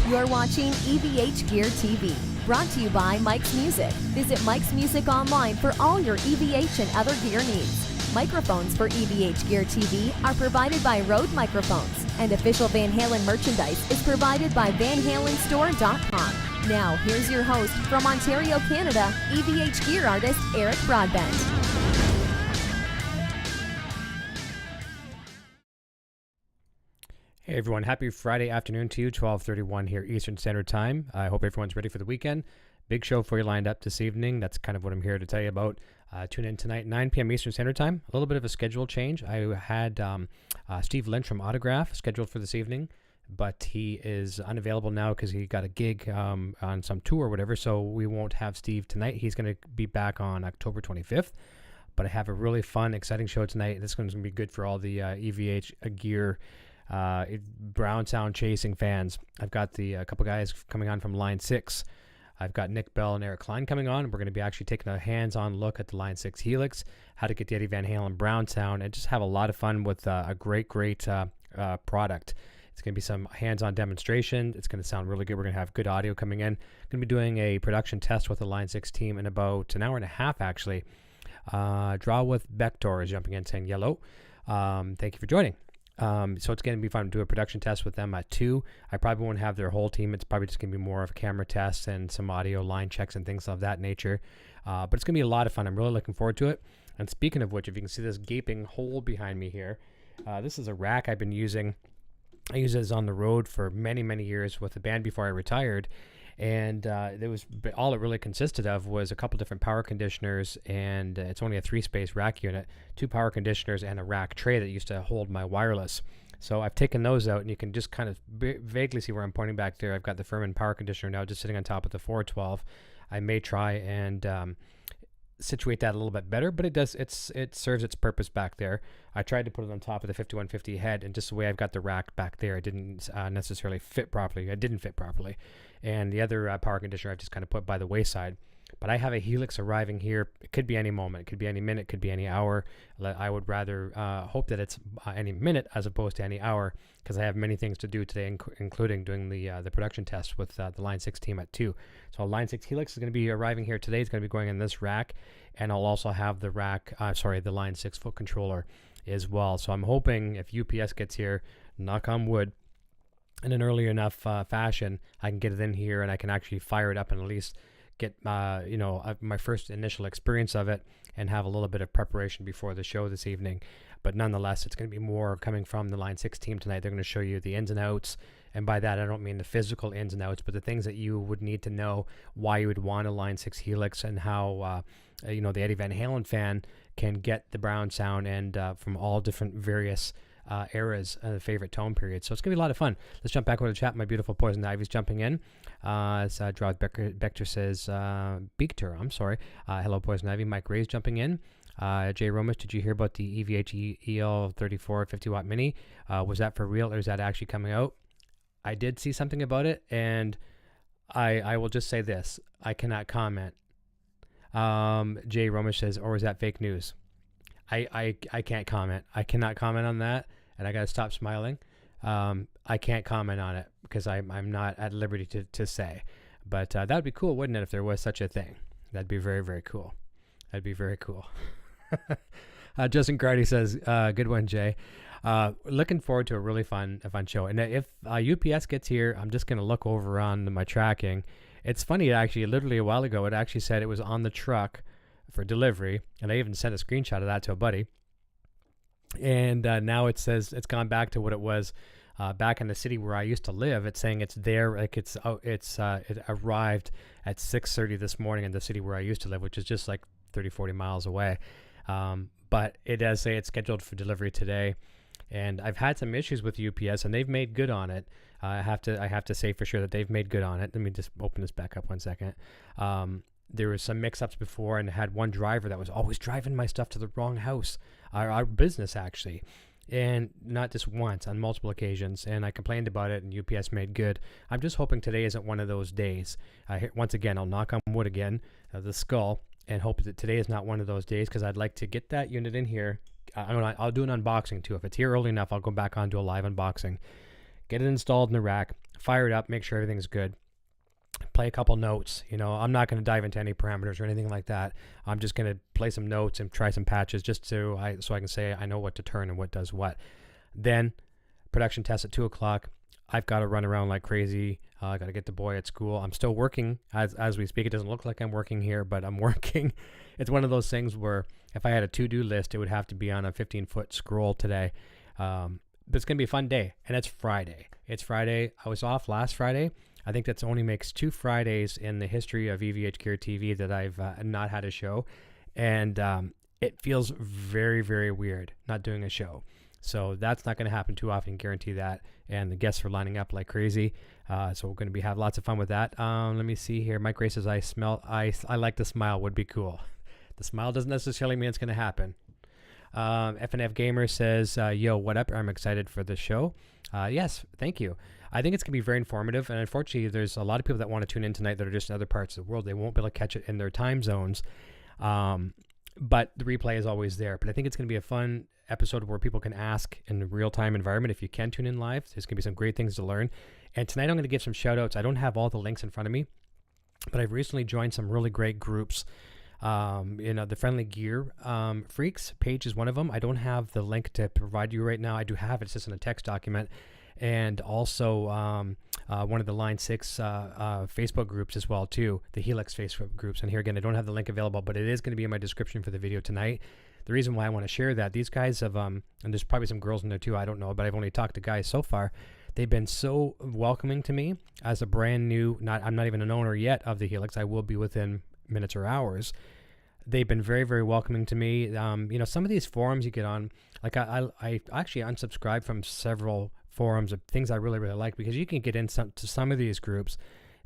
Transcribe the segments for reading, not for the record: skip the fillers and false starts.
You're watching EVH Gear TV, brought to you by Mike's Music. Visit Mike's Music online for all your EVH and other gear needs. Microphones for EVH Gear TV are provided by Rode Microphones, and official Van Halen merchandise is provided by VanHalenStore.com. Now, here's your host from Ontario, Canada, EVH Gear artist Eric Broadbent. Hey everyone, happy Friday afternoon to you, 12:31 here Eastern Standard Time. I hope everyone's ready for the weekend. Big show for you lined up this evening. That's kind of what I'm here to tell you about. Tune in tonight, 9 p.m. Eastern Standard Time. A little bit of a schedule change. I had Steve Lynch from Autograph scheduled for this evening, but he is unavailable now because he got a gig on some tour or whatever, so we won't have Steve tonight. He's going to be back on October 25th, but I have a really fun, exciting show tonight. This one's going to be good for all the EVH Gear Brown Sound chasing fans. I've got a couple guys coming on from Line 6. I've got Nick Bell and Eric Klein coming on. We're going to be actually taking a hands-on look at the Line 6 Helix, how to get the Eddie Van Halen Brown Sound, and just have a lot of fun with a great product. It's going to be some hands-on demonstration. It's going to sound really good. We're going to have good audio coming in. Going to be doing a production test with the Line 6 team in about an hour and a half, actually. Draw with Bector is jumping in saying yellow. Thank you for joining. So it's going to be fun to do a production test with them at 2. I probably won't have their whole team. It's probably just going to be more of a camera test and some audio line checks and things of that nature. But it's going to be a lot of fun. I'm really looking forward to it. And speaking of which, if you can see this gaping hole behind me here, this is a rack I've been using. I used it on the road for many, many years with the band before I retired. And all it really consisted of was a couple different power conditioners, and it's only a 3-space rack unit, 2 power conditioners and a rack tray that used to hold my wireless. So I've taken those out, and you can just kind of vaguely see where I'm pointing back there. I've got the Furman power conditioner now just sitting on top of the 412. I may try and situate that a little bit better, but it serves its purpose back there. I tried to put it on top of the 5150 head, and just the way I've got the rack back there, it didn't necessarily fit properly. It didn't fit properly. And the other power conditioner I've just kind of put by the wayside. But I have a Helix arriving here. It could be any moment. It could be any minute. It could be any hour. I would rather hope that it's any minute as opposed to any hour, because I have many things to do today, including doing the production test with the Line 6 team at 2. So Line 6 Helix is going to be arriving here today. It's going to be going in this rack, and I'll also have the the Line 6 foot controller as well. So I'm hoping if UPS gets here, knock on wood, in an early enough fashion, I can get it in here and I can actually fire it up and at least get my first initial experience of it and have a little bit of preparation before the show this evening. But nonetheless, it's going to be more coming from the Line 6 team tonight. They're going to show you the ins and outs, and by that I don't mean the physical ins and outs, but the things that you would need to know why you would want a Line 6 Helix, and how the Eddie Van Halen fan can get the Brown sound and from all different various eras, favorite tone periods. So it's going to be a lot of fun. Let's jump back over the chat. My beautiful Poison Ivy's jumping in. As Drawd Bechter says, Beekter, I'm sorry. Hello, Poison Ivy. Mike Ray's jumping in. Jay Romas, did you hear about the EVH EL 34 50 watt mini? Was that for real, or is that actually coming out? I did see something about it, and I will just say this. I cannot comment. Jay Romas says, or is that fake news? I can't comment. I cannot comment on that, and I got to stop smiling. I can't comment on it because I'm not at liberty to say. But that would be cool, wouldn't it, if there was such a thing? That'd be very, very cool. That'd be very cool. Justin Cardi says, good one, Jay. Looking forward to a really fun show. And if UPS gets here, I'm just going to look over on my tracking. It's funny, actually, literally a while ago, it actually said it was on the truck for delivery, and I even sent a screenshot of that to a buddy. And now it says it's gone back to what it was back in the city where I used to live. It's saying it's there, like it arrived at 6:30 this morning in the city where I used to live, which is just like 30-40 miles away. But it does say it's scheduled for delivery today. And I've had some issues with UPS, and they've made good on it. I have to say for sure that they've made good on it. Let me just open this back up 1 second. There was some mix-ups before, and had one driver that was always driving my stuff to the wrong house, our business actually, and not just once, on multiple occasions. And I complained about it, and UPS made good. I'm just hoping today isn't one of those days. Once again, I'll knock on wood again, the skull, and hope that today is not one of those days, because I'd like to get that unit in here. I'll do an unboxing too. If it's here early enough, I'll go back on to a live unboxing. Get it installed in the rack. fire it up, make sure everything's good. Play a couple notes. I'm not going to dive into any parameters or anything like that. I'm just going to play some notes and try some patches just so I can say I know what to turn and what does what. Then production test at 2 o'clock. I've got to run around like crazy. I got to get the boy at school. I'm still working as we speak. It doesn't look like I'm working here, but I'm working. It's one of those things where if I had a to-do list, it would have to be on a 15-foot scroll today. But it's going to be a fun day, and it's Friday. It's Friday. I was off last Friday. I think that's only makes 2 Fridays in the history of EVH Gear TV that I've not had a show. And it feels very, very weird not doing a show. So that's not going to happen too often, guarantee that. And the guests are lining up like crazy. So we're going to have lots of fun with that. Let me see here. Mike Ray says, I like the smile, would be cool. The smile doesn't necessarily mean it's going to happen. FNF Gamer says, yo, what up? I'm excited for the show. Yes, thank you. I think it's going to be very informative, and unfortunately, there's a lot of people that want to tune in tonight that are just in other parts of the world. They won't be able to catch it in their time zones, but the replay is always there. But I think it's going to be a fun episode where people can ask in a real-time environment. If you can tune in live, there's going to be some great things to learn. And tonight I'm going to give some shout-outs. I don't have all the links in front of me, but I've recently joined some really great groups. The Friendly Gear Freaks page is one of them. I don't have the link to provide you right now. I do have it. It's just in a text document. And also one of the Line 6 Facebook groups as well, too, the Helix Facebook groups. And here again, I don't have the link available, but it is going to be in my description for the video tonight. The reason why I want to share that, these guys have, and there's probably some girls in there too, I don't know, but I've only talked to guys so far. They've been so welcoming to me as a brand new, I'm not even an owner yet of the Helix. I will be within minutes or hours. They've been very, very welcoming to me. Some of these forums you get on, like I actually unsubscribed from several forums of things I really, really like, because you can get into some of these groups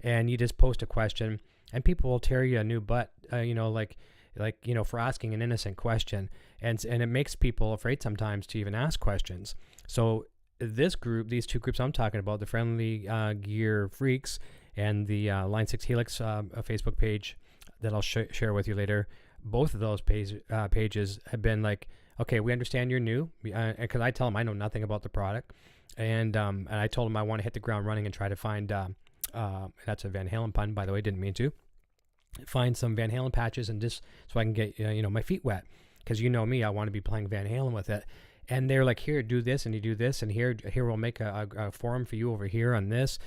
and you just post a question and people will tear you a new butt, for asking an innocent question. And it makes people afraid sometimes to even ask questions. So this group, these two groups I'm talking about, the Friendly Gear Freaks and the Line 6 Helix Facebook page that I'll share with you later, both of those pages have been like, okay, we understand you're new, because I tell them I know nothing about the product. And I told him I want to hit the ground running and try to find, that's a Van Halen pun, by the way, didn't mean to, find some Van Halen patches and just so I can get, my feet wet. Because you know me, I want to be playing Van Halen with it. And they're like, here, do this, and you do this, and here we'll make a forum for you over here on this.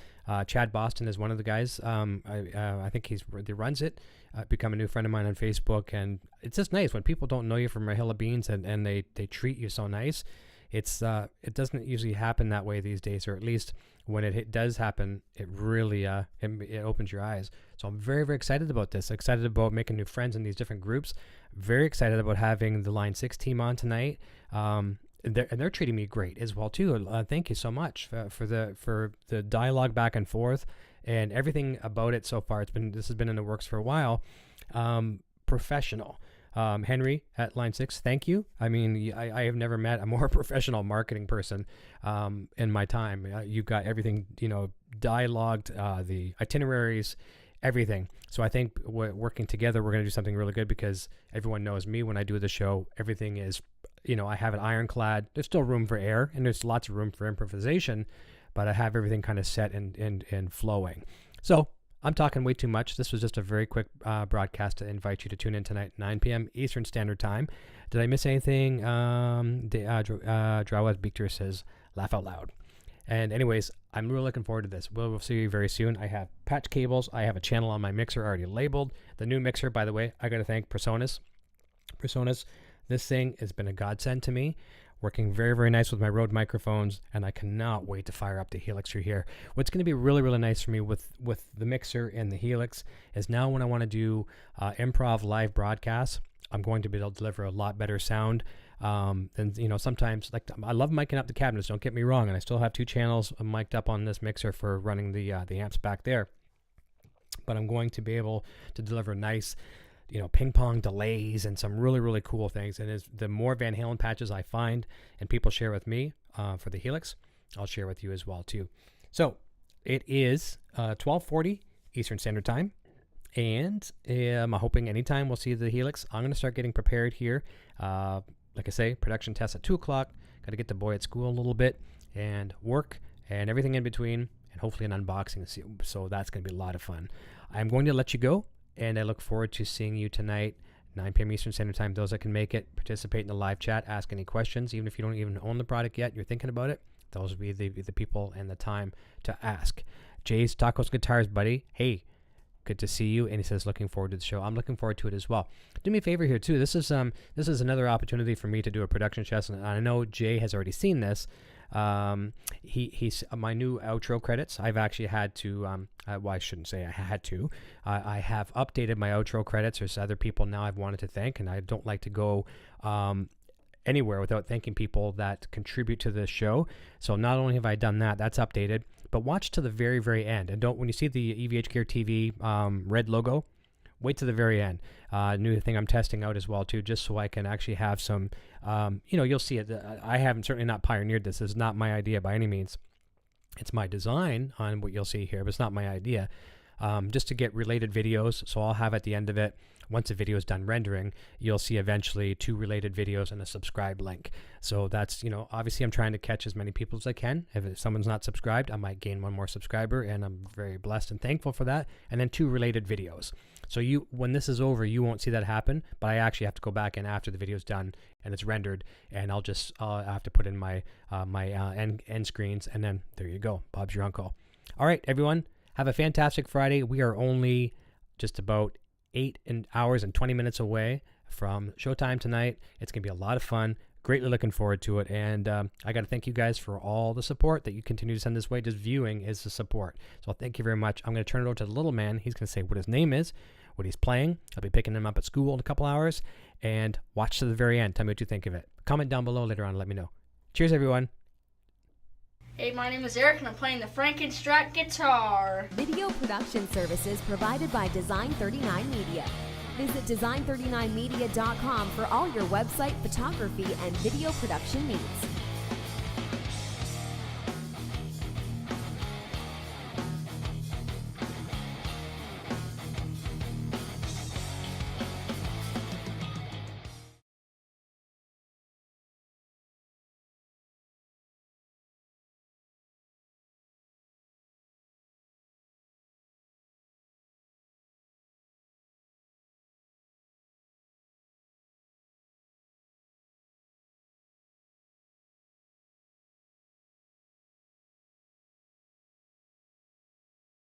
Chad Boston is one of the guys. I think he runs it. Become a new friend of mine on Facebook, and it's just nice when people don't know you from a hill of beans and they treat you so nice. It doesn't usually happen that way these days, or at least when it does happen, it really it opens your eyes. So I'm very, very excited about this. Excited about making new friends in these different groups. Very excited about having the Line 6 team on tonight. They're treating me great as well too. Thank you so much for the dialogue back and forth and everything about it so far. This has been in the works for a while. Professional. Henry at Line 6, thank you. I mean, I have never met a more professional marketing person in my time. You've got everything, dialogued, the itineraries, everything. So I think working together, we're going to do something really good, because everyone knows me when I do the show. Everything is, I have it ironclad. There's still room for error, and there's lots of room for improvisation, but I have everything kind of set and flowing. So I'm talking way too much. This was just a very quick broadcast to invite you to tune in tonight, 9 p.m. Eastern Standard Time. Did I miss anything? Drawad Beekter says, laugh out loud. And anyways, I'm really looking forward to this. We'll see you very soon. I have patch cables. I have a channel on my mixer already labeled. The new mixer, by the way, I got to thank Personas. This thing has been a godsend to me. Working very, very nice with my Rode microphones, and I cannot wait to fire up the Helix through here. What's going to be really, really nice for me with the mixer and the Helix is now when I want to do improv live broadcasts, I'm going to be able to deliver a lot better sound than, sometimes, like, I love miking up the cabinets, don't get me wrong, and I still have 2 channels mic'd up on this mixer for running the amps back there. But I'm going to be able to deliver nice, ping pong delays and some really, really cool things. And the more Van Halen patches I find and people share with me for the Helix, I'll share with you as well too. So it is 12:40 Eastern Standard Time, and I'm hoping anytime we'll see the Helix. I'm going to start getting prepared here. Like I say, production test at 2 o'clock. Got to get the boy at school a little bit and work and everything in between. and hopefully an unboxing. So that's going to be a lot of fun. I'm going to let you go, and I look forward to seeing you tonight, 9 p.m. Eastern Standard Time. Those that can make it, participate in the live chat, ask any questions. Even if you don't even own the product yet, you're thinking about it, those will be the people and the time to ask. Jay's Tacos Guitars, buddy. Hey, good to see you. And he says, looking forward to the show. I'm looking forward to it as well. Do me a favor here too. This is another opportunity for me to do a production test, and I know Jay has already seen this. He's my new outro credits. I've actually had to, I shouldn't say I had to. I have updated my outro credits. There's other people now I've wanted to thank, and I don't like to go anywhere without thanking people that contribute to this show. So not only have I done that, that's updated, but watch to the very, very end. And when you see the EVH Gear TV red logo, wait to the very end. New thing I'm testing out as well too, just so I can actually have some, you'll see it. I haven't certainly not pioneered this. This is not my idea by any means. It's my design on what you'll see here, but it's not my idea. Just to get related videos. So I'll have at the end of it, once the video is done rendering, you'll see eventually 2 related videos and a subscribe link. So that's, obviously I'm trying to catch as many people as I can. If someone's not subscribed, I might gain 1 more subscriber, and I'm very blessed and thankful for that. And then 2 related videos. So when this is over, you won't see that happen, but I actually have to go back in after the video's done and it's rendered, and I'll have to put in my end screens, and then there you go. Bob's your uncle. All right, everyone, have a fantastic Friday. We are only just about 8 hours and 20 minutes away from showtime tonight. It's going to be a lot of fun. Greatly looking forward to it. And I got to thank you guys for all the support that you continue to send this way. Just viewing is the support. So thank you very much. I'm going to turn it over to the little man. He's going to say what his name is, what he's playing. I'll be picking him up at school in a couple hours. And watch to the very end. Tell me what you think of it. Comment down below later on and let me know. Cheers, everyone. Hey, my name is Eric, and I'm playing the Frankenstrat guitar. Video production services provided by Design 39 Media. Visit design39media.com for all your website, photography, and video production needs.